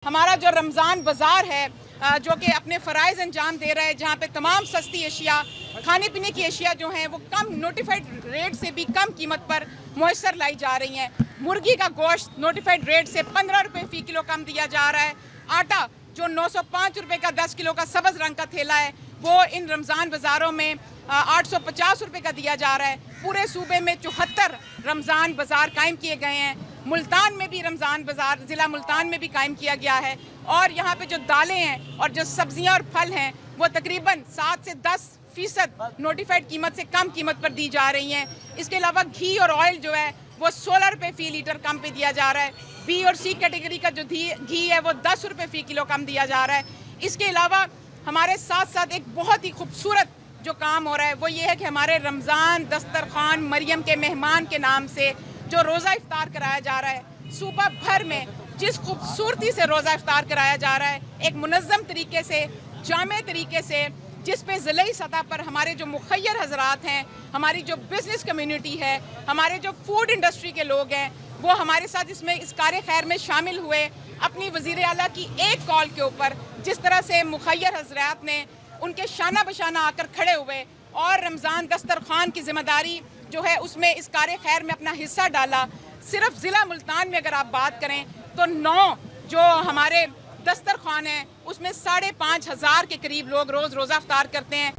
हमारा जो रमज़ान बाज़ार है जो कि अपने फ़राइज़ अंजाम दे रहा है, जहाँ पे तमाम सस्ती अशिया, खाने पीने की अशिया जो हैं वो कम नोटिफाइड रेट से भी कम कीमत पर मुयसर लाई जा रही हैं। मुर्गी का गोश्त नोटिफाइड रेट से 15 रुपये फ़ी किलो कम दिया जा रहा है। आटा जो 905 रुपये का 10 किलो का सब्ज़ रंग का थैला है वो इन रमज़ान बाज़ारों में 850 रुपये का दिया जा रहा है। पूरे सूबे में 74 रमज़ान बाज़ार कायम किए गए हैं। मुल्तान में भी रमज़ान बाज़ार ज़िला मुल्तान में भी कायम किया गया है और यहाँ पे जो दालें हैं और जो सब्जियाँ और फल हैं वो तकरीबन 7 से 10% नोटिफाइड कीमत से कम कीमत पर दी जा रही हैं। इसके अलावा घी और ऑयल जो है वो 16 रुपये फ़ी लीटर कम पे दिया जा रहा है। बी और सी कैटेगरी का जो घी है वो 10 रुपये फ़ी किलो कम दिया जा रहा है। इसके अलावा हमारे साथ साथ एक बहुत ही खूबसूरत जो काम हो रहा है वो ये है कि हमारे रमज़ान दस्तरखान मरियम के मेहमान के नाम से जो रोज़ा इफ्तार कराया जा रहा है, सूबा भर में जिस खूबसूरती से रोज़ा इफ्तार कराया जा रहा है, एक मुनज़्ज़म तरीके से, जामे तरीके से, जिस पे ज़िले सतह पर हमारे जो मुखय्यर हज़रात हैं, हमारी जो बिज़नेस कम्युनिटी है, हमारे जो फूड इंडस्ट्री के लोग हैं, वो हमारे साथ इसमें इस कार्य खैर में शामिल हुए। अपनी वज़ीर आला की एक कॉल के ऊपर जिस तरह से मुखय्यर हज़रात ने उनके शाना बशाना आकर खड़े हुए और रमज़ान दस्तरखान की जिम्मेदारी जो है उसमें इस कार्य खैर में अपना हिस्सा डाला। सिर्फ ज़िला मुल्तान में अगर आप बात करें तो 9 जो हमारे दस्तरखान हैं उसमें 5,500 के करीब लोग रोज़ रोज़ा इफ्तार करते हैं।